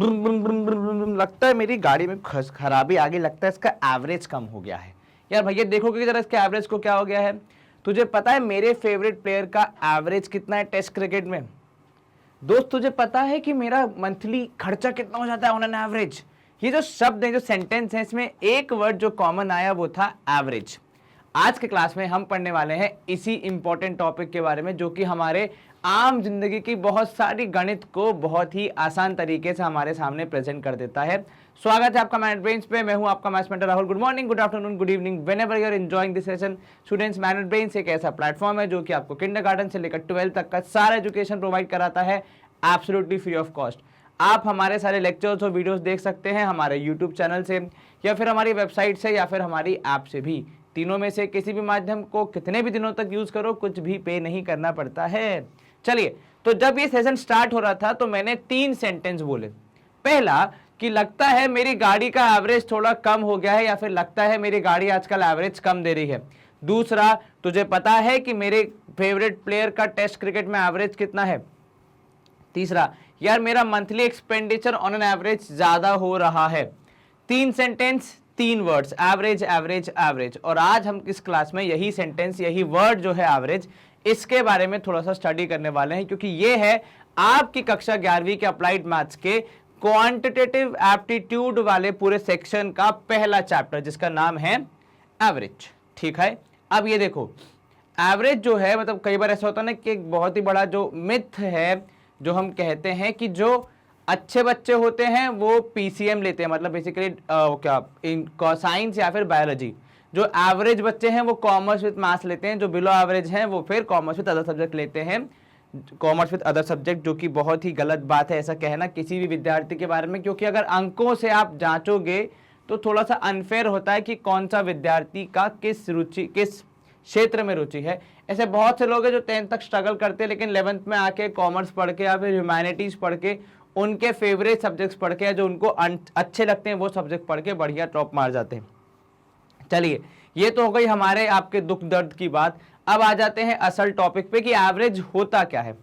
लगता है मेरी गाड़ी में खराबी आ गई, लगता है इसका एवरेज कम हो गया है। यार भैया देखोगे जरा इसके एवरेज को क्या हो गया है। तुझे पता है मेरे फेवरेट प्लेयर का एवरेज कितना है टेस्ट क्रिकेट में? दोस्त तुझे पता है कि मेरा मंथली खर्चा कितना हो जाता है ऑन एन एवरेज? ये जो शब्द है, जो सेंटेंस है, इसमें एक वर्ड जो कॉमन आया वो था एवरेज। आज के क्लास में हम पढ़ने वाले हैं इसी इंपॉर्टेंट टॉपिक के बारे में, जो कि हमारे आम जिंदगी की बहुत सारी गणित को बहुत ही आसान तरीके से हमारे सामने प्रेजेंट कर देता है। स्वागत है आपका मैनेट ब्रेन्स पे। मैं हूं आपका maths mentor Rahul. Good morning, good afternoon, good evening, whenever you are enjoying this session. Students, Magnet Brains एक ऐसा प्लेटफॉर्म है जो कि आपको किंडरगार्टन से लेकर 12th तक का सारा एजुकेशन प्रोवाइड कराता है एब्सोल्युटली फ्री ऑफ कॉस्ट। आप हमारे सारे लेक्चर्स और वीडियोस देख सकते हैं हमारे यूट्यूब चैनल से, या फिर हमारी वेबसाइट से, या फिर हमारी ऐप से भी। तीनों में से किसी भी माध्यम को कितने भी दिनों तक यूज करो, कुछ भी पे नहीं करना पड़ता है। चलिए, तो जब ये सेशन स्टार्ट हो रहा था तो मैंने 3 सेंटेंस बोले। पहला कि लगता है मेरी गाड़ी का एवरेज थोड़ा कम हो गया है, या फिर लगता है मेरी गाड़ी आजकल एवरेज कम दे रही है। दूसरा, तुझे पता है कि मेरे फेवरेट प्लेयर का टेस्ट क्रिकेट में एवरेज कितना है। तीसरा, यार मेरा monthly expenditure on an average ज्यादा हो रहा है। 3 sentence, 3 words, average average average. और आज हम इस क्लास में यही सेंटेंस, यही वर्ड जो है एवरेज, इसके बारे में थोड़ा सा स्टडी करने वाले हैं, क्योंकि ये है आपकी कक्षा 11वीं के अप्लाइड मैथ्स के क्वांटिटेटिव एप्टीट्यूड वाले पूरे सेक्शन का पहला चैप्टर, जिसका नाम है एवरेज। ठीक है, अब ये देखो, एवरेज जो है, मतलब कई बार ऐसा होता है ना कि एक बहुत ही बड़ा जो मिथ है, जो हम कहते हैं कि जो अच्छे बच्चे होते हैं वो पीसीएम लेते हैं, मतलब बेसिकली क्या इन साइंस या फिर बायोलॉजी। जो एवरेज बच्चे हैं वो कॉमर्स विद मैथ्स लेते हैं, जो बिलो एवरेज हैं वो फिर कॉमर्स विद अदर सब्जेक्ट लेते हैं, कॉमर्स विद अदर सब्जेक्ट, जो कि बहुत ही गलत बात है ऐसा कहना किसी भी विद्यार्थी के बारे में, क्योंकि अगर अंकों से आप जांचोगे तो थोड़ा सा अनफेयर होता है कि कौन सा विद्यार्थी का किस क्षेत्र में रुचि है। ऐसे बहुत से लोग हैं जो 10th तक स्ट्रगल करते हैं, लेकिन 11th में आके कॉमर्स पढ़ के या फिर ह्यूमैनिटीज पढ़ के, उनके फेवरेट सब्जेक्ट्स पढ़ के, जो उनको अच्छे लगते हैं वो सब्जेक्ट पढ़ के बढ़िया टॉप मार जाते हैं। चलिए, ये तो हो गई हमारे आपके दुख दर्द की बात। अब आ जाते हैं असल टॉपिक पे कि एवरेज होता क्या है।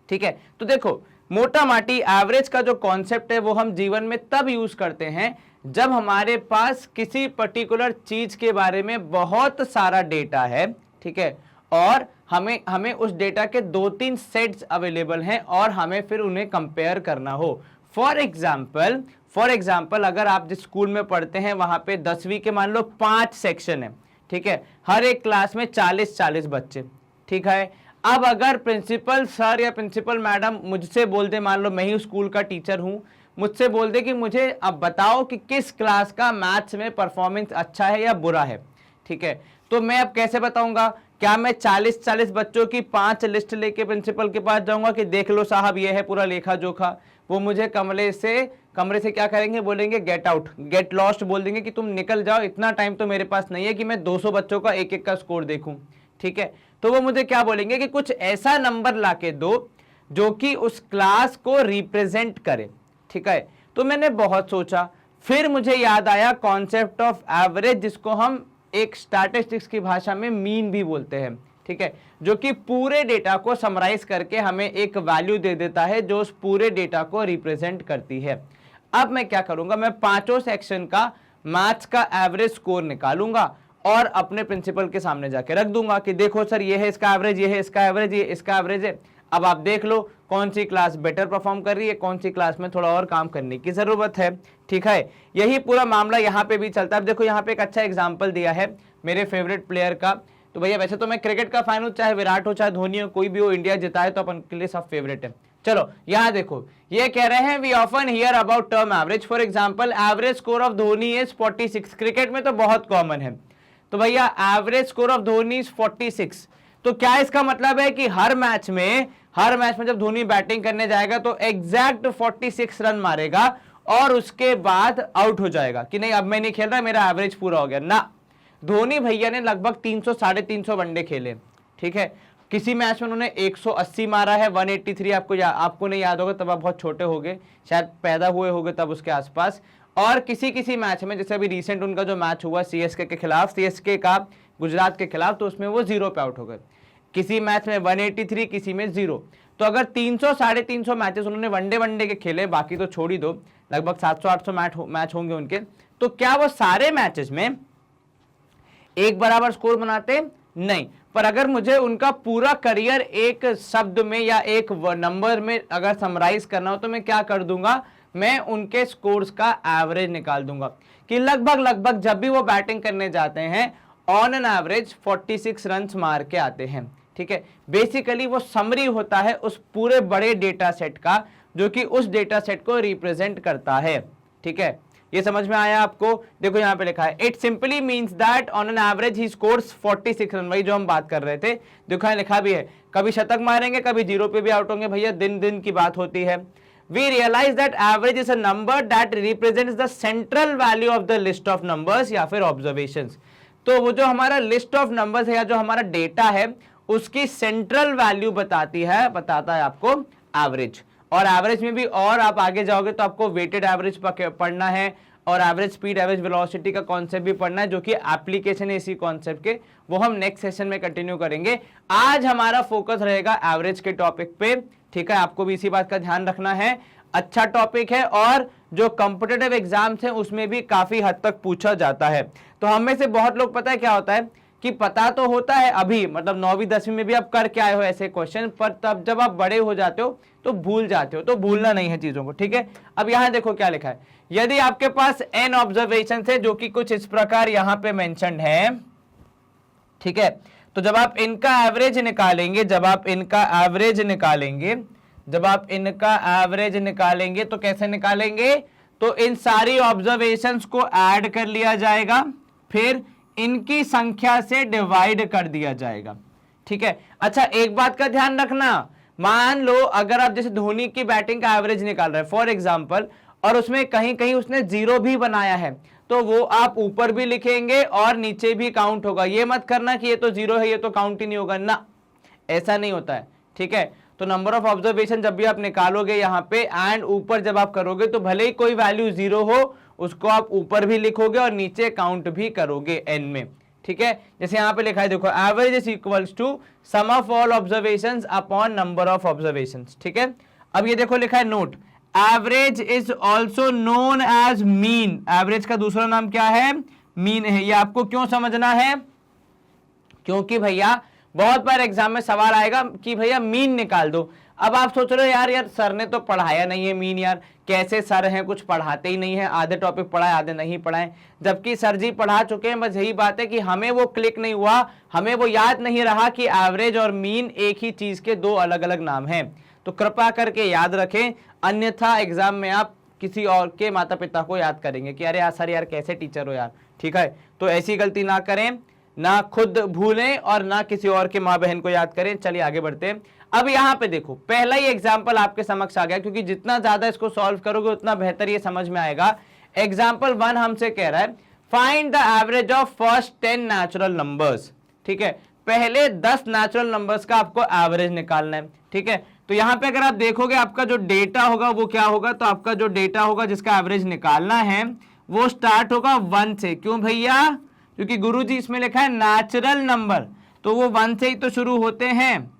ठीक है, तो देखो, मोटा माटी एवरेज का जो कॉन्सेप्ट है वो हम जीवन में तब यूज करते हैं जब हमारे पास किसी पर्टिकुलर चीज के बारे में बहुत सारा डेटा है। ठीक है, और हमें उस डेटा के 2-3 सेट्स अवेलेबल हैं और हमें फिर उन्हें कंपेयर करना हो। फॉर एग्जाम्पल अगर आप जिस स्कूल में पढ़ते हैं वहां पे 10वीं के मान लो 5 सेक्शन है। ठीक है, हर एक क्लास में 40-40 बच्चे। ठीक है, अब अगर प्रिंसिपल सर या प्रिंसिपल मैडम मुझसे बोल दे, मान लो मैं ही स्कूल का टीचर हूं, मुझसे बोल दे कि मुझे अब बताओ कि किस क्लास का मैथ्स में परफॉर्मेंस अच्छा है या बुरा है। ठीक है, तो मैं अब कैसे बताऊंगा? क्या मैं 40-40 बच्चों की 5 लिस्ट लेके प्रिंसिपल के पास जाऊंगा कि देख लो साहब ये है पूरा लेखा जोखा? वो मुझे कमरे से क्या करेंगे? बोलेंगे गेट आउट, गेट लॉस्ट बोल देंगे कि तुम निकल जाओ। इतना टाइम तो मेरे पास नहीं है कि मैं 200 बच्चों का एक एक का स्कोर देखूं। ठीक है, तो वो मुझे क्या बोलेंगे कि कुछ ऐसा नंबर लाके दो जो कि उस क्लास को रिप्रेजेंट करे। ठीक है, तो मैंने बहुत सोचा, फिर मुझे याद आया कॉन्सेप्ट ऑफ एवरेज, जिसको हम एक स्टैटिस्टिक्स की भाषा में मीन भी बोलते हैं। ठीक है, जो कि पूरे डेटा को समराइज करके हमें एक वैल्यू दे देता है जो उस पूरे डेटा को रिप्रेजेंट करती है। अब मैं क्या करूंगा? मैं 5 सेक्शन का मैथ्स का एवरेज स्कोर निकालूंगा और अपने प्रिंसिपल के सामने जाके रख दूंगा कि देखो सर ये है इसका एवरेज, ये है इसका एवरेज, ये इसका एवरेज है। अब आप देख लो कौन सी क्लास बेटर परफॉर्म कर रही है, कौन सी क्लास में थोड़ा और काम करने की जरूरत है। ठीक है, यही पूरा मामला यहाँ पे भी चलता है। अब देखो यहाँ पे एक अच्छा एग्जांपल दिया है मेरे फेवरेट प्लेयर का। तो भैया वैसे तो मैं क्रिकेट का फैन हूँ, चाहे विराट हो चाहे धोनी हो, कोई भी हो, इंडिया जिताए तो अपन के लिए सब फेवरेट है। चलो यहाँ देखो, ये कह रहे हैं we often hear about term average. For example average score of Dhoni is 46। Cricket में तो बहुत कॉमन है। तो भैया average score of Dhoni is 46। तो क्या इसका मतलब है कि हर मैच में जब धोनी बैटिंग करने जाएगा तो एग्जैक्ट 46 रन मारेगा और उसके बाद आउट हो जाएगा कि नहीं अब मैं नहीं खेल रहा, मेरा एवरेज पूरा हो गया? ना, धोनी भैया ने लगभग 300-350 वनडे खेले। ठीक है, किसी मैच में उन्होंने 180 मारा है, 183 आपको नहीं याद होगा, तब आप बहुत छोटे होगे, शायद पैदा हुए होगे तब उसके आसपास। और किसी मैच में, जैसे अभी रिसेंट उनका जो मैच हुआ सीएसके के खिलाफ, सीएसके का गुजरात के खिलाफ, तो उसमें वो 0 पे आउट हो गए। किसी मैच में 183, किसी में 0। तो अगर 300 350 मैचेस उन्होंने वनडे के खेले, बाकी तो छोड़ ही दो, लगभग 700-800 मैच होंगे उनके, तो क्या वो सारे मैचेस में एक बराबर स्कोर बनाते? नहीं। पर अगर मुझे उनका पूरा करियर एक शब्द में या एक नंबर में अगर समराइज करना हो तो मैं क्या कर दूंगा, मैं उनके स्कोर्स का एवरेज निकाल दूंगा कि लगभग जब भी वो बैटिंग करने जाते हैं ऑन एन एवरेज 46 रन मार के आते हैं। ठीक है, बेसिकली वो समरी होता है उस पूरे बड़े डेटा सेट का, जो कि उस डेटा सेट को रिप्रेजेंट करता है। ठीक है, ये समझ में आया आपको? देखो यहां पे लिखा है, it simply means that on an average he scores 46 run, वही जो हम बात कर रहे थे। देखो यहां लिखा भी है, कभी शतक मारेंगे, कभी जीरो पे भी आउट होंगे, भैया दिन दिन की बात होती है। We realize that average is a number that represents the central value of the list of numbers या फिर observations। तो वो जो हमारा लिस्ट ऑफ नंबर्स है या जो हमारा डेटा है उसकी सेंट्रल वैल्यू बताता है आपको एवरेज। और एवरेज में भी और आप आगे जाओगे तो आपको वेटेड एवरेज पढ़ना है और एवरेज स्पीड, एवरेज वेलोसिटी का कॉन्सेप्ट भी पढ़ना है, जो कि एप्लीकेशन है इसी कॉन्सेप्ट के, वो हम नेक्स्ट सेशन में कंटिन्यू करेंगे। आज हमारा फोकस रहेगा एवरेज के टॉपिक पे। ठीक है, आपको भी इसी बात का ध्यान रखना है। अच्छा टॉपिक है और जो कॉम्पिटिटिव एग्जाम्स हैं उसमें भी काफी हद तक पूछा जाता है। तो हम में से बहुत लोग, पता है क्या होता है कि पता तो होता है अभी, मतलब 9वीं 10वीं में भी आप करके आए हो ऐसे क्वेश्चन, पर तब जब आप बड़े हो जाते हो तो भूल जाते हो। तो भूलना नहीं है चीजों को। ठीक है, अब यहां देखो क्या लिखा है, यदि आपके पास n ऑब्जर्वेशन है जो कि कुछ इस प्रकार यहां पे मेंशन्ड है। ठीक है, तो जब आप इनका एवरेज निकालेंगे तो कैसे निकालेंगे, तो इन सारी ऑब्जर्वेशंस को ऐड कर लिया जाएगा, फिर इनकी संख्या से डिवाइड कर दिया जाएगा। ठीक है, अच्छा एक बात का ध्यान रखना, मान लो अगर आप जैसे धोनी की बैटिंग का एवरेज निकाल रहे हैं फॉर एग्जांपल, और उसमें कहीं कहीं उसने जीरो भी बनाया है, तो वो आप ऊपर भी लिखेंगे और नीचे भी काउंट होगा। ये मत करना कि ये तो जीरो है ये तो काउंट ही नहीं होगा, ना, ऐसा नहीं होता है। ठीक है, तो नंबर ऑफ ऑब्जर्वेशन जब भी आप निकालोगे यहाँ पे एंड ऊपर जब आप करोगे तो भले ही कोई वैल्यू जीरो हो उसको आप ऊपर भी लिखोगे और नीचे काउंट भी करोगे एन में। ठीक है, जैसे यहाँ पे लिखा है देखो, average is equals to sum of all observations upon number of observations. ठीक है, अब ये देखो लिखा है note, average is also known as mean. Average का दूसरा नाम क्या है? मीन है। ये आपको क्यों समझना है? क्योंकि भैया बहुत बार एग्जाम में सवाल आएगा कि भैया मीन निकाल दो। अब आप सोच रहे हो यार सर ने तो पढ़ाया नहीं है मीन, यार कैसे सर हैं, कुछ पढ़ाते ही नहीं है, आधे टॉपिक पढ़ाए आधे नहीं पढ़ाए, जबकि सर जी पढ़ा चुके हैं। बस यही बात है कि हमें वो क्लिक नहीं हुआ, हमें वो याद नहीं रहा कि एवरेज और मीन एक ही चीज के दो अलग अलग नाम हैं। तो कृपा करके याद रखें, अन्यथा एग्जाम में आप किसी और के माता पिता को याद करेंगे कि अरे यार सर यार कैसे टीचर हो यार। ठीक है, तो ऐसी गलती ना करें, ना खुद भूलें और ना किसी और के माँ बहन को याद करें। चलिए आगे बढ़ते हैं। अब यहाँ पे देखो पहला ही एग्जाम्पल आपके समक्ष आ गया, क्योंकि जितना ज्यादा इसको सॉल्व करोगे उतना बेहतर ये समझ में आएगा। एग्जाम्पल 1 हमसे कह रहा है find the average of first 10 natural numbers. ठीक है, पहले 10 नेचुरल नंबर्स का आपको एवरेज निकालना है। ठीक है, तो यहाँ पे अगर आप देखोगे आपका जो डेटा होगा वो क्या होगा, तो आपका जो डेटा होगा जिसका एवरेज निकालना है वो स्टार्ट होगा 1 से। क्यों भैया? क्योंकि गुरुजी इसमें लिखा है नेचुरल नंबर, तो वो 1 से ही तो शुरू होते हैं,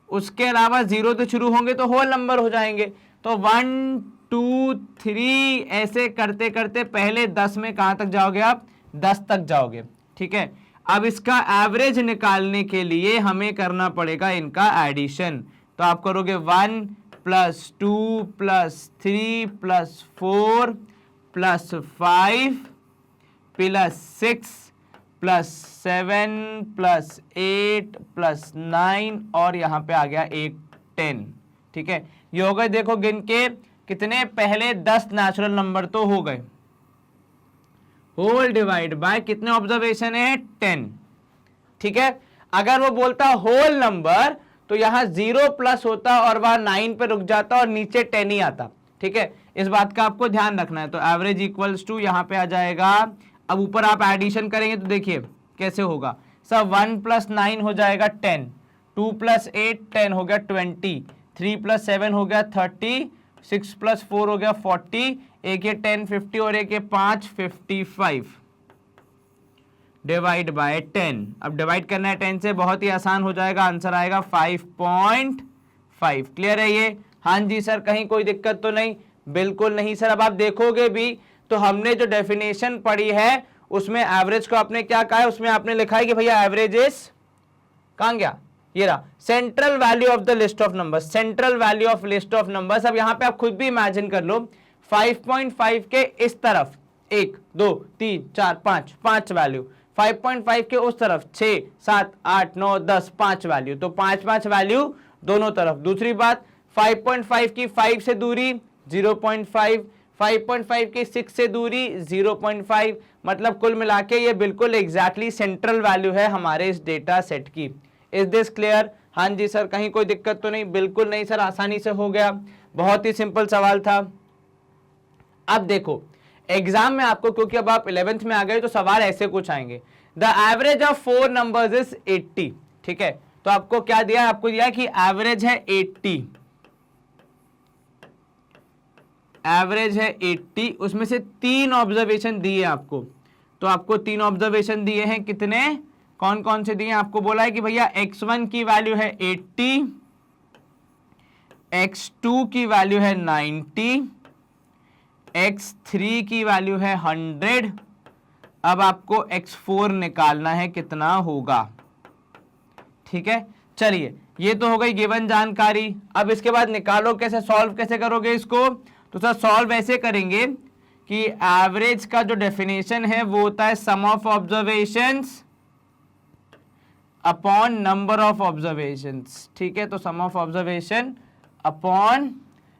उसके अलावा 0 से शुरू होंगे तो होल नंबर हो जाएंगे। तो 1 2 3 ऐसे करते करते पहले 10 में कहां तक जाओगे आप? 10 तक जाओगे। ठीक है, अब इसका एवरेज निकालने के लिए हमें करना पड़ेगा इनका एडिशन। तो आप करोगे 1 + 2 + 3 + 4 + 5 + 6 + 7 + 8 + 9 और यहां पे आ गया एक 10। ठीक है, ये हो गए, देखो गिन के कितने, पहले 10 नेचुरल नंबर तो हो गए, होल डिवाइड बाय कितने ऑब्जर्वेशन है? 10। ठीक है, अगर वो बोलता होल नंबर तो यहां 0 प्लस होता और वहां 9 पे रुक जाता और नीचे 10 ही आता। ठीक है, इस बात का आपको ध्यान रखना है। तो एवरेज इक्वल्स टू यहां पे आ जाएगा, अब ऊपर आप एडिशन करेंगे तो देखिए कैसे होगा, सब 1 + 9 हो जाएगा 10, 2 + 8 10 हो गया 20, 3 + 7 हो गया 30, 6 + 4 हो गया 40, एक ये 10 50 और एक ये 5 55 डिवाइड बाय 10। अब डिवाइड करना है 10 से, बहुत ही आसान हो जाएगा, आंसर आएगा 5.5। 5। क्लियर है ये? हाँ जी सर, कहीं कोई दिक्कत तो नहीं? बिल्कुल नहीं सर। अब आप देखोगे भी तो हमने जो डेफिनेशन पढ़ी है उसमें एवरेज को आपने क्या कहा है, उसमें आपने लिखा है कि भैया एवरेज इज, कहां गया, ये रहा, central value of the list of numbers, central value of list of numbers. अब यहां पे आप खुद भी इमेजिन कर लो 5.5 के इस तरफ 1 2 3 4 5 वैल्यू, 5.5 के उस तरफ 6 7 8 9 10 5 वैल्यू, तो 5 वैल्यू दोनों तरफ। दूसरी बात 5.5 की 5 से दूरी 0.5, 5.5 की 6 से दूरी 0.5, मतलब कुल मिला के ये बिल्कुल एग्जैक्टली सेंट्रल वैल्यू है हमारे इस डेटा सेट की। Is this clear? हाँ जी सर, कहीं कोई दिक्कत तो नहीं? बिल्कुल नहीं सर, आसानी से हो गया, बहुत ही सिंपल सवाल था। अब देखो एग्जाम में आपको, क्योंकि अब आप 11th में आ गए तो सवाल ऐसे कुछ आएंगे, the average of 4 numbers is 80। ठीक है, तो आपको क्या दिया, आपको दिया कि एवरेज है 80, एवरेज है 80, उसमें से 3 ऑब्जर्वेशन दिए आपको, तो आपको 3 ऑब्जर्वेशन दिए हैं, कितने, कौन कौन से दिए? आपको बोला है कि भैया x1 की वैल्यू है 80, x2 की वैल्यू है 90, x3 की वैल्यू है 100। अब आपको x4 निकालना है, कितना होगा? ठीक है, चलिए ये तो हो गई गिवन जानकारी। अब इसके बाद निकालो कैसे, सॉल्व कैसे करोगे इसको? तो सर सॉल्व ऐसे करेंगे कि एवरेज का जो डेफिनेशन है वो होता है sum of observations upon number of observations. ठीक है, तो sum of observation upon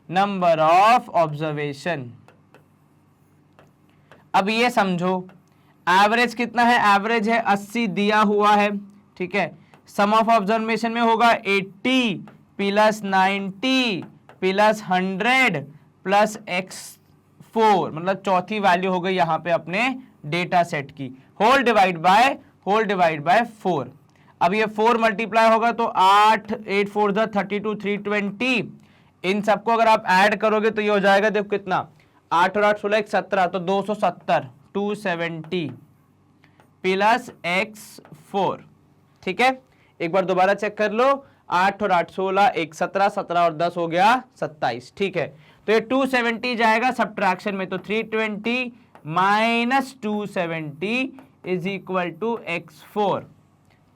number of observation. अब ये समझो एवरेज कितना है, एवरेज है 80 दिया हुआ है। ठीक है, सम ऑफ ऑब्जर्वेशन में होगा 80 प्लस 90 प्लस 100 प्लस x4, मतलब चौथी वैल्यू हो गई यहाँ पे अपने डेटा सेट की, होल डिवाइड बाय 4। अब ये 4 मल्टीप्लाई होगा तो 8 8 4 32 320, इन सबको अगर आप ऐड करोगे तो ये हो जाएगा, देखो कितना, 8 और 8 16 17, तो 270 270 प्लस x4। ठीक है, एक बार दोबारा चेक कर लो, 8 और 8 16 1 17 17 और 10 हो गया 27। ठीक है, तो ये 270 जाएगा सब्ट्रैक्शन में, तो 320 minus 270 is equal to x4।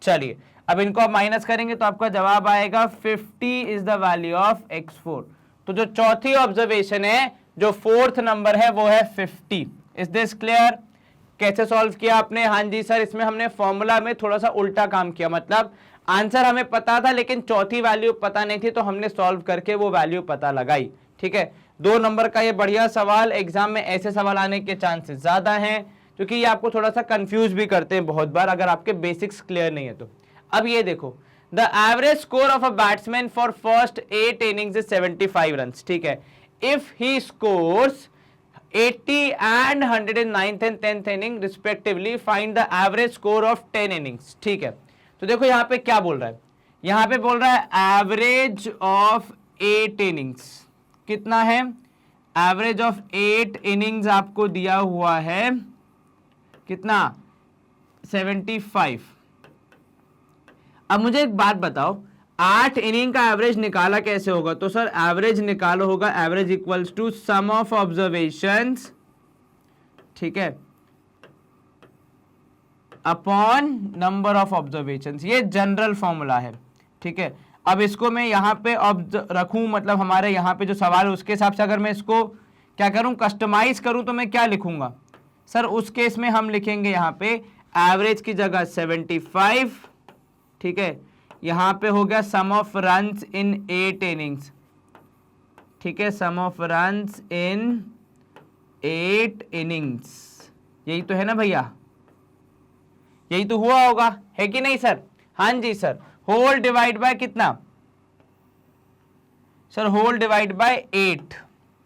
चलिए अब इनको आप माइनस करेंगे तो आपका जवाब आएगा 50 is the value of x4। तो जो चौथी ऑब्जर्वेशन है, जो 4th नंबर है वो है 50। Is this clear? कैसे सॉल्व किया आपने? हाँ जी सर, इसमें हमने फॉर्मूला में थोड़ा सा उल्टा काम किया, मतलब आंसर हमें पता था लेकिन चौथी वैल्यू पता नहीं थी, तो हमने सॉल्व करके वो वैल्यू पता लगाई। ठीक है, 2 नंबर का ये बढ़िया सवाल, एग्जाम में ऐसे सवाल आने के चांसेस ज्यादा हैं, क्योंकि ये आपको थोड़ा सा कंफ्यूज भी करते हैं बहुत बार, अगर आपके बेसिक्स क्लियर नहीं है तो। अब ये देखो, the average score of a batsman for first 8 innings is 75 runs. ठीक है, if he scores 80 and 109th and 10th inning respectively, find the average score of 10 innings। ठीक है, तो देखो यहाँ पे क्या बोल रहा है, यहाँ पे बोल रहा है एवरेज ऑफ 8 innings कितना है, एवरेज ऑफ 8 innings आपको दिया हुआ है कितना, 75। अब मुझे एक बात बताओ, 8 इनिंग का एवरेज निकाला कैसे होगा? तो सर एवरेज निकालो होगा, average equals to sum of observations, ठीक है, अपॉन नंबर ऑफ ऑब्जर्वेशंस। ये जनरल फॉर्मूला है। ठीक है, अब इसको मैं यहाँ पे रखूं, मतलब हमारे यहाँ पे जो सवाल है उसके हिसाब से अगर मैं इसको क्या करूं, कस्टमाइज करूं, तो मैं क्या लिखूंगा? सर उस केस में हम लिखेंगे यहाँ पे एवरेज की जगह 75। ठीक है, यहां पे हो गया सम ऑफ रन्स इन 8 इनिंग्स। ठीक है, sum of runs in 8 innings, यही तो है ना भैया, यही तो हुआ होगा, है कि नहीं सर? हाँ जी सर, होल डिवाइड बाय कितना सर, होल डिवाइड बाय 8।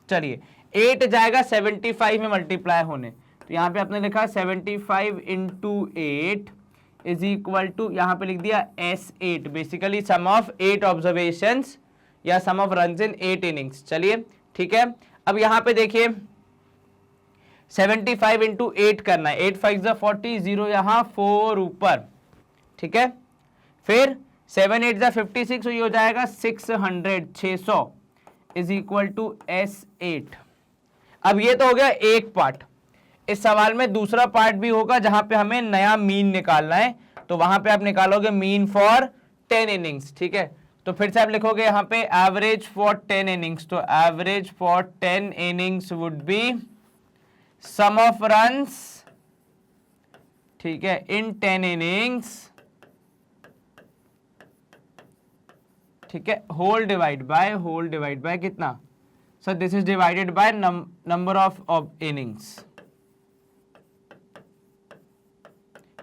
चलिए 8 जाएगा 75 में मल्टीप्लाई होने, तो यहां पे आपने लिखा 75 इंटू 8 इज इक्वल टू, यहां पे लिख दिया S8, basically some of 8 observations या सम ऑफ रन्स इन 8 इनिंग्स। चलिए ठीक है, अब यहां पे देखिए 75 इंटू 8 करना है, 8 5 40, 0 यहां 4 ऊपर। ठीक है, फिर 7 8 56, ये हो जाएगा 600, 600 इज इक्वल टू S8। अब ये तो हो गया एक पार्ट। इस सवाल में दूसरा पार्ट भी होगा जहां पे हमें नया मीन निकालना है, तो वहां पे आप निकालोगे मीन फॉर 10 इनिंग्स। ठीक है, तो फिर से आप लिखोगे यहां पे एवरेज फॉर 10 इनिंग्स, तो average for 10 innings would be sum of runs, ठीक है, इन 10 इनिंग्स, ठीक है, होल डिवाइड बाय कितना sir, this is divided by number of innings.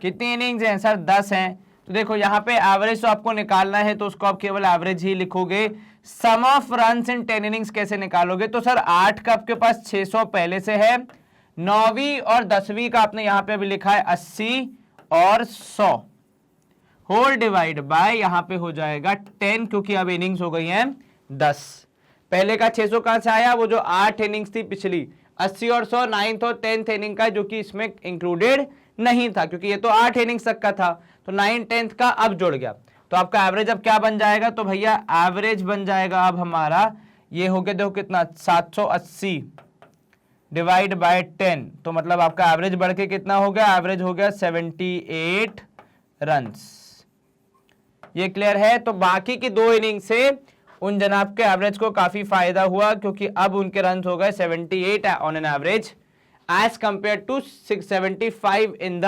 कितनी इनिंग्स हैं सर, 10 हैं। तो देखो यहाँ पे एवरेज तो आपको निकालना है, तो उसको आप केवल एवरेज ही लिखोगे। सम ऑफ रन्स इन 10 इनिंग्स कैसे निकालोगे, तो सर 8 का आपके पास 600 पहले से है, 9वीं और 10वीं का आपने यहाँ पे अभी लिखा है 80 और 100, होल डिवाइड बाय यहाँ पे हो जाएगा 10, क्योंकि अब इनिंग्स हो गई हैं 10। पहले का 600 कहां से आया, वो जो 8 इनिंग्स थी पिछली, 80 और 100 9th और 10th इनिंग का, जो कि इसमें इंक्लूडेड नहीं था क्योंकि ये तो 8 इनिंग्स तक का था, तो 9 10th का अब जुड़ गया। तो आपका एवरेज अब क्या बन जाएगा, तो भैया एवरेज बन जाएगा अब हमारा, ये हो गया देखो कितना 780 डिवाइड बाय 10, तो मतलब आपका एवरेज बढ़ के कितना हो गया, एवरेज हो गया 78 रन्स। ये क्लियर है। तो बाकी की 2 इनिंग से उन जनाब के एवरेज को काफी फायदा हुआ, क्योंकि अब उनके रन हो गए 78 on an average as compare to 675 in the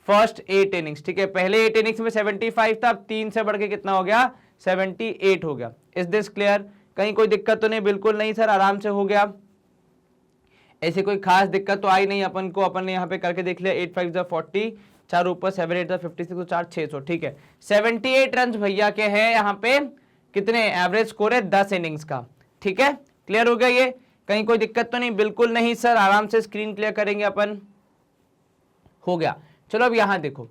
first 8 innings. ठीक है, पहले 8 इनिंग्स में 75 था, अब 3 से बढ़ के कितना हो गया, 78 हो गया। इज दिस क्लियर, कहीं कोई दिक्कत तो नहीं, बिल्कुल नहीं सर, आराम से हो गया, ऐसी कोई खास दिक्कत तो आई नहीं अपन को। अपन ने यहाँ पे करके देख लिया, 8 5 40, 4 ऊपर 7 8 56, तो 4 600। ठीक है, 78 रन भैया के हैं यहाँ पे, कितने एवरेज स्कोर है 10 इनिंग्स का। ठीक है, क्लियर हो गया, ये कहीं कोई दिक्कत तो नहीं, बिल्कुल नहीं सर, आराम से स्क्रीन क्लियर करेंगे अपन, हो गया। चलो अब यहां देखो,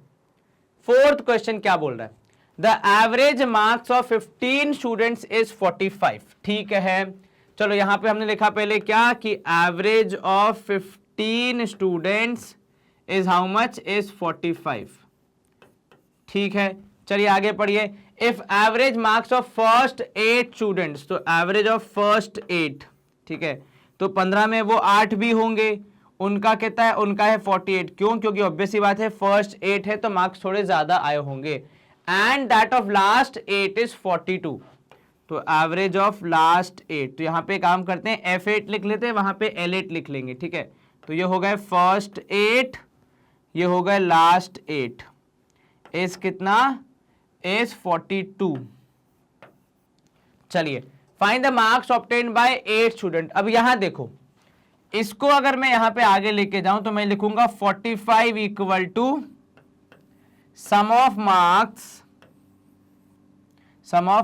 4th क्वेश्चन क्या बोल रहा है, the average marks of 15 students is 45। ठीक है, चलो यहां पे हमने लिखा पहले क्या कि average of 15 students is how much, is 45। ठीक है, चलिए आगे पढ़िए। If average marks of first 8 students, तो एवरेज ऑफ फर्स्ट 8, ठीक है, तो 15 में वो 8 भी होंगे, उनका कितना है, उनका है 48। क्यों, क्योंकि ऑब्वियस सी बात है फर्स्ट 8 है तो मार्क्स थोड़े ज्यादा आए होंगे। And that of last 8 is 42, तो एवरेज ऑफ लास्ट 8, तो यहाँ पे काम करते हैं F8 लिख लेते हैं, वहां पे L8 लिख लेंगे। ठीक है, तो ये हो गए फर्स्ट 8, ये हो गए लास्ट 8, इज कितना, इज 42। चलिए, find the marks obtained bye 8 student. अब यहां देखो, इसको अगर मैं यहां पे आगे लेके जाऊं तो मैं लिखूंगा 45 equal to sum of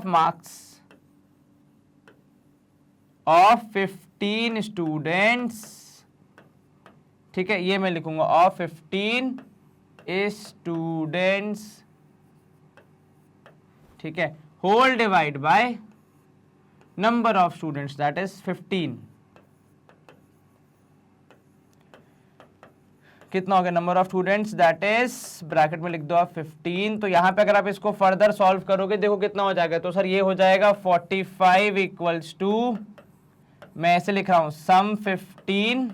marks of 15 students. ठीक है, ये मैं लिखूंगा ऑफ 15 स्टूडेंट्स, ठीक है, whole divide by number of students that is 15। कितना हो गया, number of students that is, bracket में लिख दो आप 15। तो यहां पे अगर आप इसको फर्दर सॉल्व करोगे, देखो कितना हो जाएगा, तो सर ये हो जाएगा 45 इक्वल्स टू, मैं ऐसे लिख रहा हूं, सम 15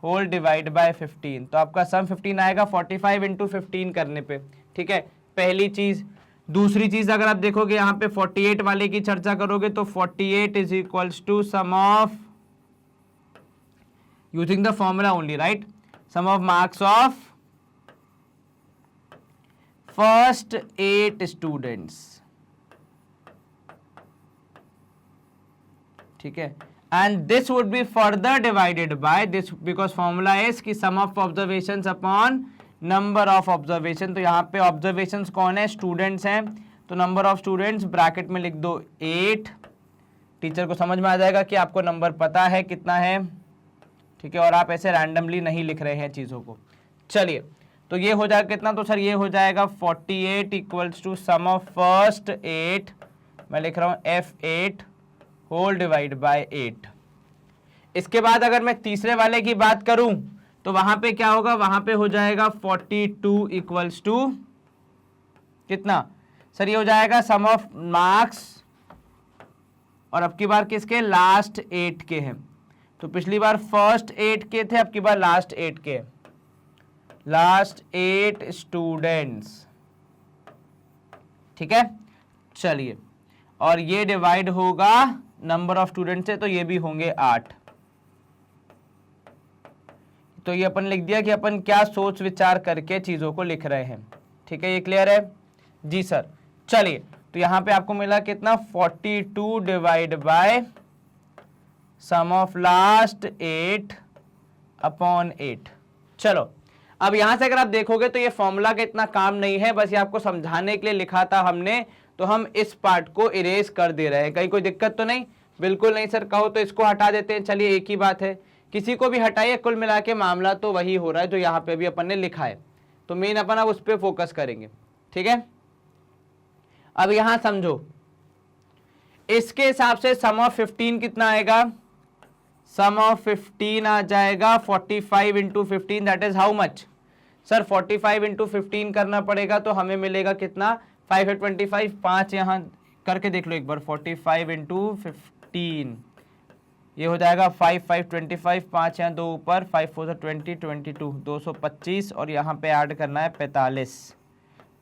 होल डिवाइड बाय 15। तो आपका सम 15 आएगा 45 इंटू 15 करने पे। ठीक है, पहली चीज। दूसरी चीज अगर आप देखोगे यहाँ पे 48 वाले की चर्चा करोगे, तो 48 is equals to sum of, using the formula only, right, sum of marks of first 8 students. ठीक है, and this would be further divided by this, because formula is कि sum of observations upon number of observation। तो यहाँ पे observations कौन है, students हैं, तो number of students ब्रैकेट में लिख दो 8। टीचर को समझ में आ जाएगा कि आपको नंबर पता है कितना है। ठीक है, और आप ऐसे रैंडमली नहीं लिख रहे हैं चीज़ों को। चलिए, तो ये हो जाएगा कितना, तो सर ये हो जाएगा 48 equals to sum of first 8, मैं लिख रहा हूँ F8 होल डिवाइड बाय 8। इसके बाद अगर मैं तीसरे वाले की बात करूं तो वहां पे क्या होगा, वहां पे हो जाएगा 42 इक्वल्स टू कितना, सर ये हो जाएगा सम ऑफ मार्क्स, और अब की बार किसके, लास्ट 8 के हैं। तो पिछली बार फर्स्ट 8 के थे, अब की बार लास्ट 8 के, लास्ट 8 स्टूडेंट्स, ठीक है। चलिए, और ये डिवाइड होगा नंबर ऑफ स्टूडेंट से, तो ये भी होंगे 8। तो ये अपन लिख दिया कि अपन क्या सोच विचार करके चीजों को लिख रहे हैं, ठीक है। ये क्लियर है जी सर। चलिए, तो यहां पे आपको मिला कितना, 42 divide by sum of last 8 upon 8। चलो, अब यहां से अगर आप देखोगे तो ये फॉर्मूला का इतना काम नहीं है, बस ये आपको समझाने के लिए लिखा था हमने, तो हम इस पार्ट को इरेज कर दे रहे हैं। कहीं कोई दिक्कत तो नहीं? बिल्कुल नहीं सर, कहो तो इसको हटा देते हैं। चलिए, एक ही बात है, किसी को भी हटाइए, कुल मिला के मामला तो वही हो रहा है जो यहाँ पे भी अपन ने लिखा है। तो मेन अपन अब उस पर फोकस करेंगे, ठीक है। अब यहां समझो, इसके हिसाब से सम ऑफ 15 कितना आएगा, सम ऑफ 15 आ जाएगा 45 into 15, that is how much sir, 45 into 15 करना पड़ेगा, तो हमें मिलेगा कितना, 5 है 25, 5 यहाँ करके देख लो एक बार, 45 इंटू 15 ये हो जाएगा 5 5 25, 5 यहाँ 2 ऊपर, 5 4 20 22 225, और यहाँ पे ऐड करना है 45,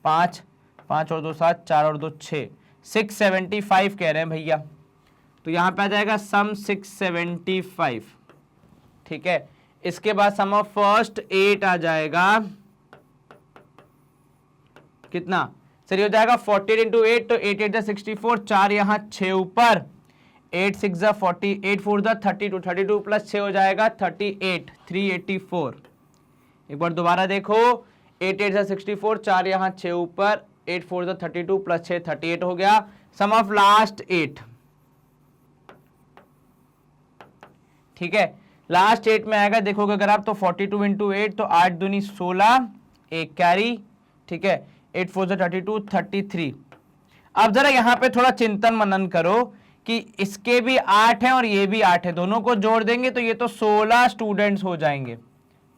5 5 और 2 7, 4 और 2 6, 675 कह रहे हैं भैया। तो यहाँ पे आ जाएगा सम 675, ठीक है। इसके बाद सम ऑफ फर्स्ट 8 आ जाएगा कितना सर, ये हो जाएगा 40 इंटू 8, तो 8 8 64, 4 यहाँ 6 ऊपर, 8 6 40, 8 4 32, 32 प्लस 6 हो जाएगा 38, 384। एक बार दोबारा देखो, 8 8 64, 4 यहाँ 6 ऊपर, 8 4 32 प्लस 6 38 हो गया। सम ऑफ लास्ट 8, ठीक है, लास्ट 8 में आएगा, देखोगे अगर आप तो 42 इंटू 8, तो 8 दूनी 16, एक कैरी, ठीक है, 8 4 32, 33। अब जरा यहां पे थोड़ा चिंतन मनन करो कि इसके भी 8 हैं और ये भी 8 है, दोनों को जोड़ देंगे तो ये तो 16 स्टूडेंट्स हो जाएंगे,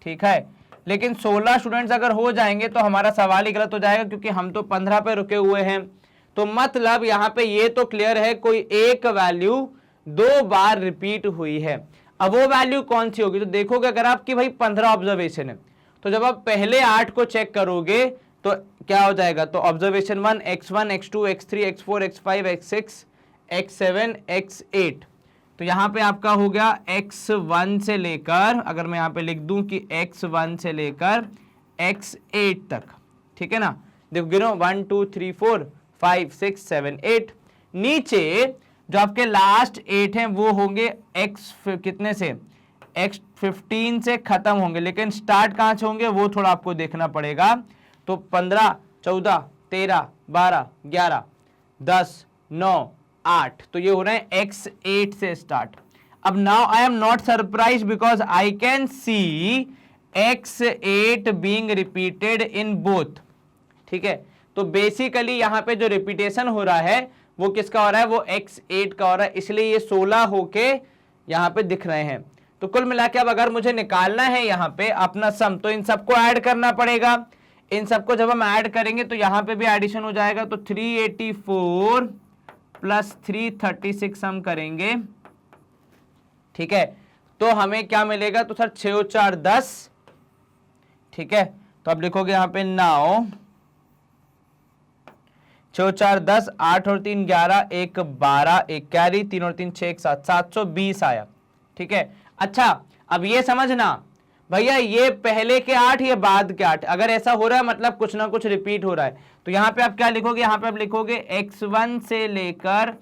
ठीक है। लेकिन 16 स्टूडेंट्स अगर हो जाएंगे तो हमारा सवाल ही गलत हो जाएगा, क्योंकि हम तो 15 पे रुके हुए हैं। तो मतलब यहां पे ये तो क्लियर है, कोई एक वैल्यू 2 बार रिपीट हुई है। अब वो वैल्यू कौन सी होगी, तो देखोगे अगर आपकी भाई 15 ऑब्जर्वेशन है, तो जब आप पहले 8 को चेक करोगे तो क्या हो जाएगा, तो observation 1 x1 x2 x3 x4 x5 x6 x7 x8, तो यहां पे आपका हो गया x1 से लेकर, अगर मैं यहां पे लिख दूं कि x1 से लेकर x8 तक, ठीक है ना। देखो गिनो, 1 2 3 4 5 6 7 8। नीचे जो आपके लास्ट 8 हैं वो होंगे x कितने से, x15 से खत्म होंगे, लेकिन स्टार्ट कहां से होंगे वो थोड़ा आपको देखना पड़ेगा। तो 15 14 13 12 11 10 9 8, तो ये हो रहे हैं x8 से स्टार्ट। अब now I am not surprise because I can see x8 being repeated in both, ठीक है। तो बेसिकली यहां पे जो रिपीटेशन हो रहा है वो किसका हो रहा है, वो x8 का हो रहा है, इसलिए ये 16 होके यहां पे दिख रहे हैं। तो कुल मिला के अब अगर मुझे निकालना है यहां पे अपना सम, तो इन सबको ऐड करना पड़ेगा। इन सबको जब हम ऐड करेंगे तो यहां पे भी एडिशन हो जाएगा, तो 384 प्लस 336 हम करेंगे, ठीक है। तो हमें क्या मिलेगा, तो सर 6 4 10, ठीक है। तो अब लिखोगे यहां पे नाउ 6 4 10, 8 और 3 11, 1 12, 1 कैरी, 3 और 3 6 1 7, 720 आया, ठीक है। अच्छा, अब ये समझना भैया, ये पहले के 8 ये बाद के 8, अगर ऐसा हो रहा है मतलब कुछ ना कुछ रिपीट हो रहा है। तो यहां पे आप क्या लिखोगे, यहां पे आप लिखोगे x1 से लेकर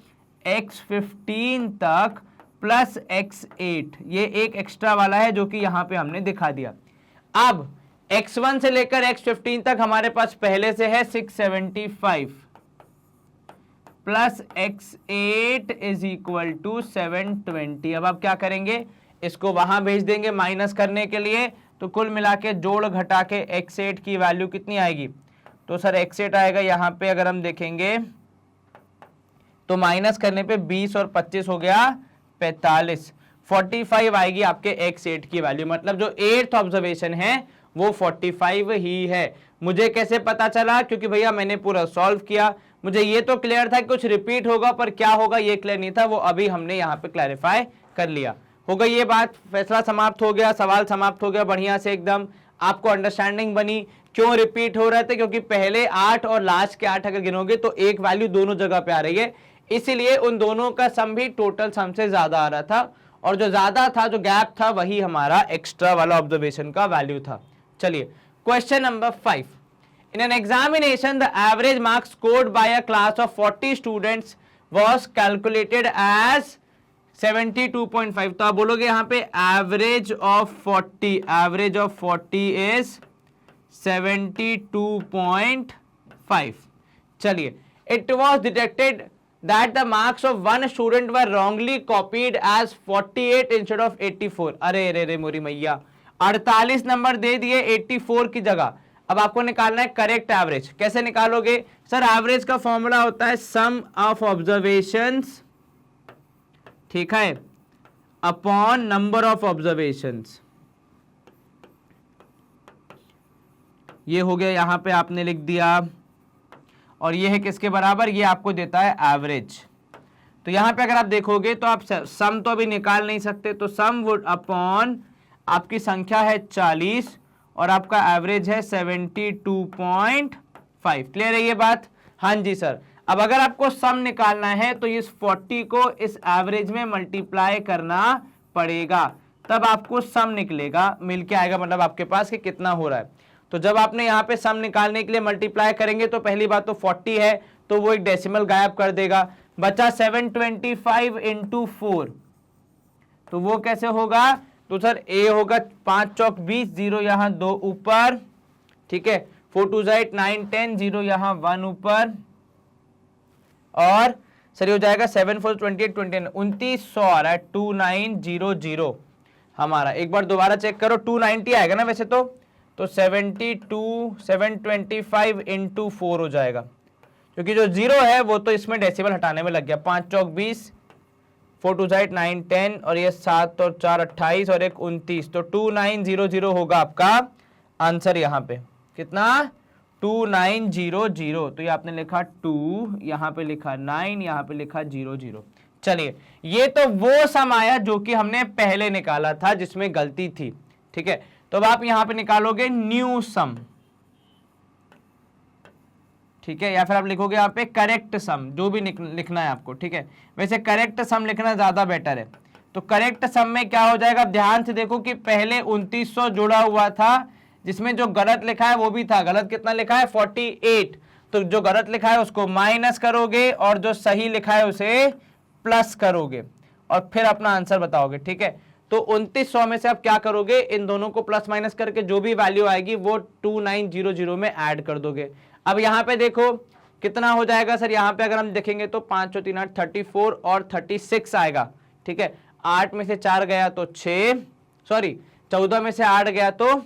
x15 तक प्लस x8, ये एक एक्स्ट्रा वाला है जो कि यहां पे हमने दिखा दिया। अब x1 से लेकर x15 तक हमारे पास पहले से है 675 plus x8 is equal to 720। अब आप क्या करेंगे, इसको वहां भेज देंगे माइनस करने के लिए, तो कुल मिला के जोड़ घटा के x8 की वैल्यू कितनी आएगी, तो सर x8 आएगा यहां पे अगर हम देखेंगे तो माइनस करने पे 20 और 25 हो गया 45, 45 आएगी आपके x8 की वैल्यू। मतलब जो 8th ऑब्जर्वेशन है वो 45 ही है। मुझे कैसे पता चला, क्योंकि भैया मैंने पूरा सॉल्व किया, मुझे ये तो क्लियर था कि कुछ रिपीट होगा, पर क्या होगा ये क्लियर नहीं था, वो अभी हमने यहाँ पे क्लैरिफाई कर लिया। हो गई ये बात, फैसला समाप्त हो गया, सवाल समाप्त हो गया बढ़िया से एकदम, आपको अंडरस्टैंडिंग बनी क्यों रिपीट हो रहे थे, क्योंकि पहले 8 और लास्ट के 8 अगर गिनोगे तो एक वैल्यू दोनों जगह पे आ रही है, इसीलिए उन दोनों का सम भी टोटल सम से ज्यादा आ रहा था, और जो ज्यादा था, जो गैप था, वही हमारा एक्स्ट्रा वाला ऑब्जर्वेशन का वैल्यू था। चलिए question number 5, in an examination the average marks scored by a class of 40 students was calculated as 72.5। तो आप बोलोगे यहाँ पे एवरेज ऑफ 40 इज 72.5। चलिए, it was detected that the marks of one student were wrongly copied as 48 instead of 84। अरे रे रे मोरी मैया, 48 नंबर दे दिए 84 की जगह। अब आपको निकालना है करेक्ट एवरेज। कैसे निकालोगे सर? एवरेज का फॉर्मूला होता है सम ऑफ ऑब्जर्वेशंस, ठीक है, अपॉन नंबर ऑफ ऑब्जर्वेशंस। ये हो गया, यहां पे आपने लिख दिया, और ये है किसके बराबर? ये आपको देता है एवरेज। तो यहां पे अगर आप देखोगे तो आप सम तो अभी निकाल नहीं सकते, तो सम वुड अपॉन आपकी संख्या है 40 और आपका एवरेज है 72.5। क्लियर है ये बात? हाँ जी सर। अब अगर आपको सम निकालना है तो इस 40 को इस एवरेज में मल्टीप्लाई करना पड़ेगा, तब आपको सम निकलेगा, मिलके आएगा, मतलब आपके पास कि कितना हो रहा है। तो जब आपने यहाँ पे सम निकालने के लिए मल्टीप्लाई करेंगे तो पहली बात तो 40 है, तो वो एक डेसिमल गायब कर देगा, बचा 725 इंटू 4। तो वो कैसे होगा? तो सर ए होगा 5 चौक 20, 0 यहाँ 2 ऊपर, ठीक है, 4 2 8 9 10, 0 यहाँ 1 ऊपर, और सर ये हो जाएगा 7 4 28 29 2900 आ रहा है, 2900 हमारा। एक बार दोबारा चेक करो, 290 आएगा ना वैसे तो 725 इंटू 4 हो जाएगा, क्योंकि जो 0 है वो तो इसमें डेसिमल हटाने में लग गया। 5 चौक 20, 4 2 8 9 10, और ये 7 और 4 28 और 1 29, तो 2900 होगा आपका आंसर। यहाँ पे कितना? 2900। तो ये आपने लिखा 2, यहाँ पे लिखा 9, यहाँ पे लिखा 00। चलिए, ये तो वो सम आया जो कि हमने पहले निकाला था जिसमें गलती थी, ठीक है। तो अब आप यहां पे निकालोगे न्यू सम, ठीक है, या फिर आप लिखोगे यहाँ पे करेक्ट सम, जो भी लिखना है आपको, ठीक है। वैसे करेक्ट सम लिखना ज्यादा बेटर है। तो करेक्ट सम में क्या हो जाएगा? ध्यान से देखो कि पहले 2900 जुड़ा हुआ था, जिसमें जो गलत लिखा है वो भी था। गलत कितना लिखा है? 48। तो जो गलत लिखा है उसको माइनस करोगे और जो सही लिखा है उसे प्लस करोगे, और फिर अपना आंसर बताओगे, ठीक है। तो 2900 में से आप क्या करोगे? इन दोनों को प्लस माइनस करके जो भी वैल्यू आएगी वो 2900 में ऐड कर दोगे। अब यहाँ पे देखो कितना हो जाएगा सर? यहाँ पे अगर हम देखेंगे तो 5 और 3 8 34 और 36 आएगा, ठीक है। 8 में से 4 गया तो 6, सॉरी 14 में से 8 गया तो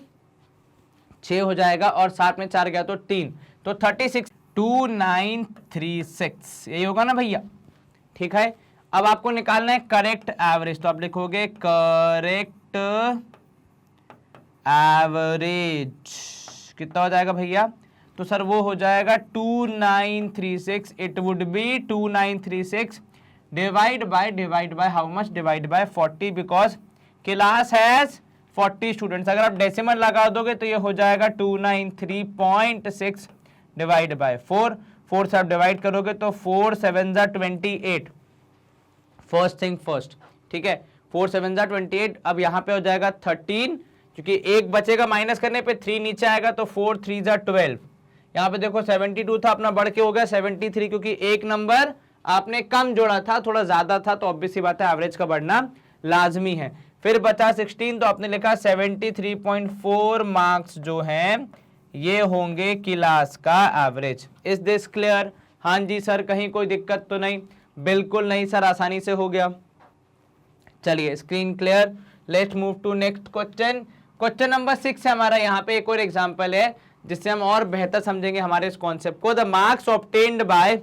6 हो जाएगा, और 7 में 4 गया तो 3, तो 36, 2936 यही होगा ना भैया, ठीक है। अब आपको निकालना है करेक्ट एवरेज, तो आप लिखोगे करेक्ट एवरेज कितना हो जाएगा भैया? तो सर वो हो जाएगा 2936। It would be 2936 divide by how much? Divide by 40, because class has 40 students. अगर आप डेसिमल लगा दोगे तो ये हो जाएगा 293.6 डिवाइड बाय 4। 4 से आप डिवाइड करोगे तो 4 7 28। फर्स्ट थिंग फर्स्ट, ठीक है, 4 7 28। अब यहाँ पे हो जाएगा 13, क्योंकि एक बचेगा माइनस करने पे, 3 नीचे आएगा तो 4 3 12। यहाँ पे देखो 72 था, अपना बढ़ के हो गया 73, क्योंकि एक नंबर आपने कम जोड़ा था, थोड़ा ज्यादा था, तो ऑब्वियस सी बात है एवरेज का बढ़ना लाजमी है। फिर बचा 16, तो आपने लिखा 73.4 मार्क्स जो हैं ये होंगे क्लास का एवरेज। Is this clear? हाँ जी सर, कहीं कोई दिक्कत तो नहीं? बिल्कुल नहीं सर, आसानी से हो गया। चलिए, screen clear. Let's move to next question. Question number 6 है हमारा। यहाँ पे एक और एग्जांपल है जिससे हम और बेहतर समझेंगे हमारे इस कॉन्सेप्ट को। The marks obtained by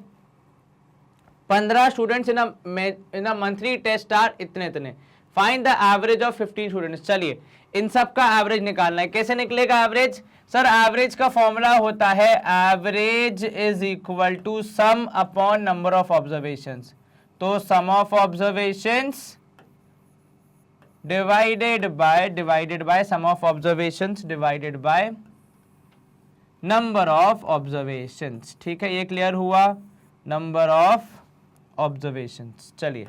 15 students in a monthly test are इतने इतने। Find the average of 15 students. चलिए इन सब का एवरेज निकालना है। कैसे निकलेगा एवरेज? सर एवरेज का फॉर्मूला होता है average is equal to sum upon number of observations. तो sum of observations divided by sum of observations divided by number of observations. ठीक है, ये क्लियर हुआ, नंबर ऑफ ऑब्जर्वेशंस। चलिए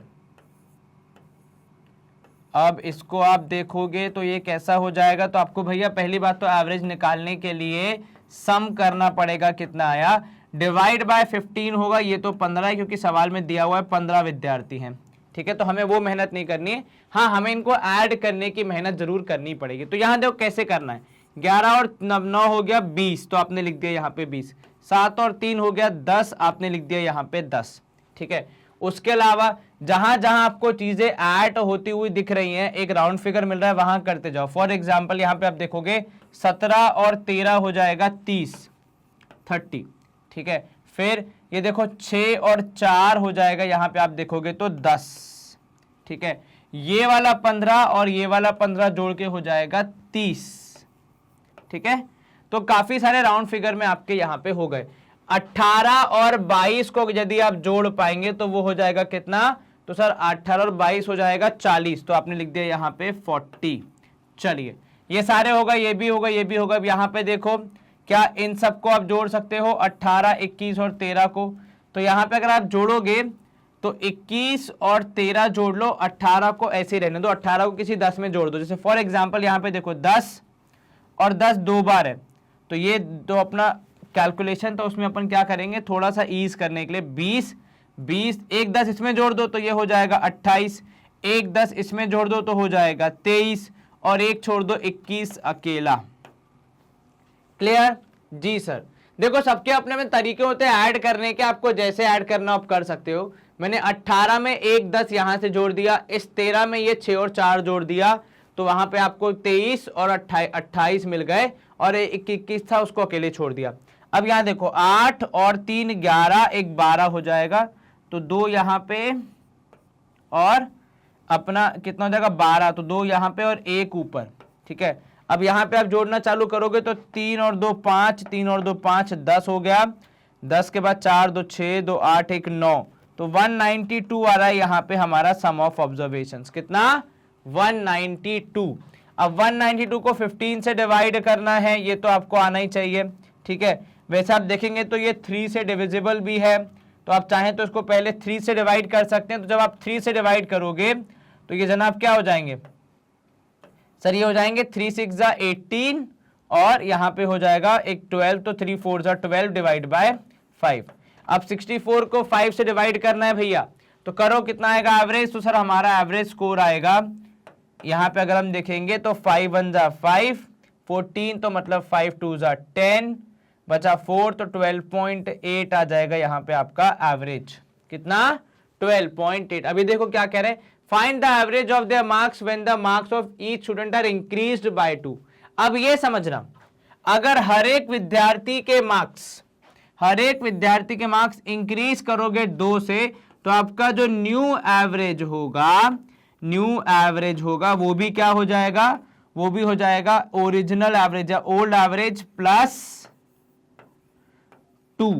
अब इसको आप देखोगे तो ये कैसा हो जाएगा। तो आपको भैया पहली बात तो एवरेज निकालने के लिए सम करना पड़ेगा, कितना आया, डिवाइड बाय 15 होगा। ये तो 15 है क्योंकि सवाल में दिया हुआ है 15 विद्यार्थी हैं। ठीक है, तो हमें वो मेहनत नहीं करनी है। हाँ, हमें इनको ऐड करने की मेहनत जरूर करनी पड़ेगी। तो यहाँ देखो कैसे करना है, 11 और 9 हो गया 20, तो आपने लिख दिया यहाँ पे 20। 7 और 3 हो गया 10, आपने लिख दिया यहाँ पे 10। ठीक है, उसके अलावा जहां जहां आपको चीजें ऐड होती हुई दिख रही हैं, एक राउंड फिगर मिल रहा है, वहां करते जाओ। फॉर एग्जांपल यहाँ पे आप देखोगे 17 और 13 हो जाएगा 30 ठीक है। फिर ये देखो 6 और 4 हो जाएगा, यहाँ पे आप देखोगे तो 10। ठीक है, ये वाला 15 और ये वाला 15 जोड़ के हो जाएगा 30। ठीक है, तो काफी सारे राउंड फिगर में आपके यहाँ पे हो गए। 18 और 22 को यदि आप जोड़ पाएंगे तो वो हो जाएगा कितना, तो सर 18 और 22 हो जाएगा 40, तो आपने लिख दिया यहाँ पे 40। चलिए ये सारे होगा, ये भी होगा, ये भी होगा। अब यहाँ पे देखो क्या इन सबको आप जोड़ सकते हो, 18, 21 और 13 को। तो यहाँ पे अगर आप जोड़ोगे तो 21 और 13 जोड़ लो, 18 को ऐसे ही रहने दो, 18 को किसी 10 में जोड़ दो। जैसे फॉर एग्जाम्पल यहाँ पे देखो 10 और 10 दो बार है, तो ये तो अपना कैलकुलेशन, तो उसमें अपन क्या करेंगे, थोड़ा सा ईज करने के लिए 20, एक 10 इसमें जोड़ दो तो ये हो जाएगा 28, एक 10 इसमें जोड़ दो तो हो जाएगा 23, और एक छोड़ दो 21 अकेला। क्लियर? जी सर। देखो सबके अपने में तरीके होते हैं ऐड करने के, आपको जैसे ऐड करना आप कर सकते हो। मैंने 18 में एक 10 यहां से जोड़ दिया, इस 13 में ये 6 और 4 जोड़ दिया, तो वहां पे आपको 23 और 28 मिल गए, और 21 था उसको अकेले छोड़ दिया। अब यहां देखो 8 और 3 11, एक 12 हो जाएगा, तो 2 यहां पे और अपना कितना हो जाएगा 12, तो 2 यहां पे और 1 ऊपर। ठीक है, अब यहां पे आप जोड़ना चालू करोगे तो 3 और 2 5, 3 और 2 5, 10 हो गया। 10 के बाद 4 2 6, 2 8, 1 9, तो 192 आ रहा है यहाँ पे हमारा सम ऑफ ऑब्जर्वेशंस। कितना? 192। अब 192 को 15 से डिवाइड करना है, ये तो आपको आना ही चाहिए। ठीक है, वैसे आप देखेंगे तो ये 3 से डिविजिबल भी है, तो आप चाहें तो इसको पहले 3 से डिवाइड कर सकते हैं। तो जब आप 3 से डिवाइड करोगे तो ये जनाब क्या हो जाएंगे सर, ये हो जाएंगे 3 6 जा 18, और यहाँ पे हो जाएगा एक 12, तो 3 4 जा 12 डिवाइड बाय 5। अब 64 को 5 से डिवाइड करना है भैया, तो करो कितना आएगा एवरेज, तो सर हमारा एवरेज स्कोर आएगा यहाँ पे अगर हम देखेंगे तो 5 1 जा 5, 14, तो मतलब 5 2 जा 10, बचा 4, तो 12.8 आ जाएगा यहाँ पे आपका एवरेज। कितना? 12.8। अभी देखो क्या कह रहे हैं, find the average of their marks when the marks of each student are increased by 2। अब ये समझना, अगर हर एक विद्यार्थी के मार्क्स इंक्रीज करोगे 2 से, तो आपका जो न्यू एवरेज होगा वो भी क्या हो जाएगा, वो भी हो जाएगा ओरिजिनल एवरेज या ओल्ड एवरेज प्लस 2।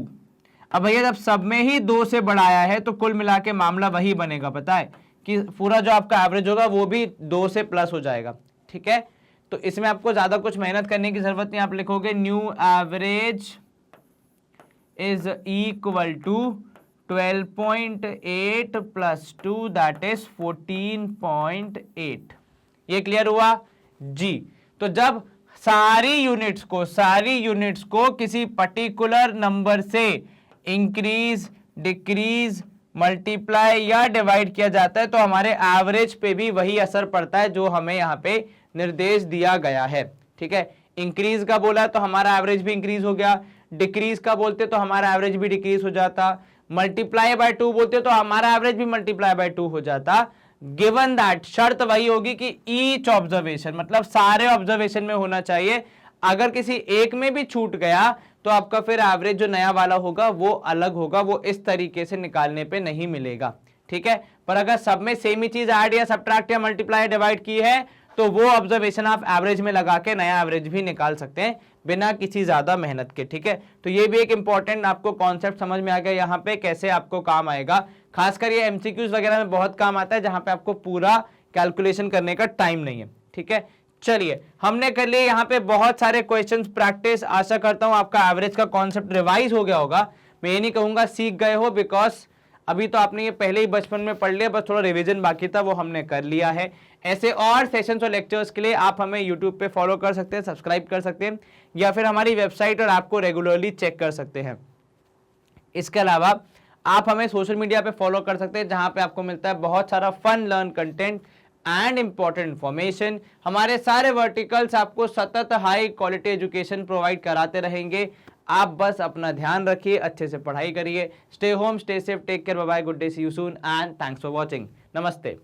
अब भैया जब सब में ही 2 से बढ़ाया है तो कुल मिला के मामला वही बनेगा, पता है कि पूरा जो आपका एवरेज होगा वो भी 2 से प्लस हो जाएगा। ठीक है, तो इसमें आपको ज्यादा कुछ मेहनत करने की जरूरत नहीं। आप लिखोगे new average is equal to 12.8 plus 2 that is 14.8। ये क्लियर हुआ जी। तो जब सारी यूनिट्स को किसी पर्टिकुलर नंबर से इंक्रीज, डिक्रीज, मल्टीप्लाई या डिवाइड किया जाता है तो हमारे एवरेज पे भी वही असर पड़ता है जो हमें यहाँ पे निर्देश दिया गया है। ठीक है, इंक्रीज का बोला तो हमारा एवरेज भी इंक्रीज हो गया, डिक्रीज का बोलते तो हमारा एवरेज भी डिक्रीज हो जाता, मल्टीप्लाई बाय 2 बोलते तो हमारा एवरेज भी मल्टीप्लाई बाय 2 हो जाता। गिवन दैट, शर्त वही होगी कि ईच ऑब्जर्वेशन मतलब सारे ऑब्जर्वेशन में होना चाहिए। अगर किसी एक में भी छूट गया तो आपका फिर एवरेज जो नया वाला होगा वो अलग होगा, वो इस तरीके से निकालने पे नहीं मिलेगा। ठीक है, पर अगर सब में सेम ही चीज ऐड या सब्ट्रैक्ट या मल्टीप्लाई डिवाइड की है तो वो ऑब्जर्वेशन आप एवरेज में लगा के नया एवरेज भी निकाल सकते हैं बिना किसी ज्यादा मेहनत के, ठीक है। तो ये भी एक इंपॉर्टेंट आपको कॉन्सेप्ट समझ में आ गया यहाँ पे कैसे आपको काम आएगा। खासकर ये एमसीक्यूज वगैरह में बहुत काम आता है जहां पे आपको पूरा कैलकुलेशन करने का टाइम नहीं है, ठीक है। चलिए हमने कर लिए यहाँ पे बहुत सारे क्वेश्चंस प्रैक्टिस। आशा करता हूं आपका एवरेज का कॉन्सेप्ट रिवाइज हो गया होगा। मैं ये नहीं कहूंगा सीख गए हो, बिकॉज अभी तो आपने ये पहले ही बचपन में पढ़ लिया, बस थोड़ा रिवीजन बाकी था वो हमने कर लिया है। ऐसे और सेशंस और लेक्चर्स के लिए आप हमें यूट्यूब पे फॉलो कर सकते हैं, सब्सक्राइब कर सकते हैं, या फिर हमारी वेबसाइट और ऐप को रेगुलरली चेक कर सकते हैं। इसके अलावा आप हमें सोशल मीडिया पे फॉलो कर सकते हैं जहां पे आपको मिलता है बहुत सारा fun learn content and important information. हमारे सारे वर्टिकल्स आपको सतत हाई क्वालिटी एजुकेशन प्रोवाइड कराते रहेंगे। आप बस अपना ध्यान रखिए, अच्छे से पढ़ाई करिए। Stay home, stay safe, take care, bye bye, good day, see you soon and thanks for watching. नमस्ते।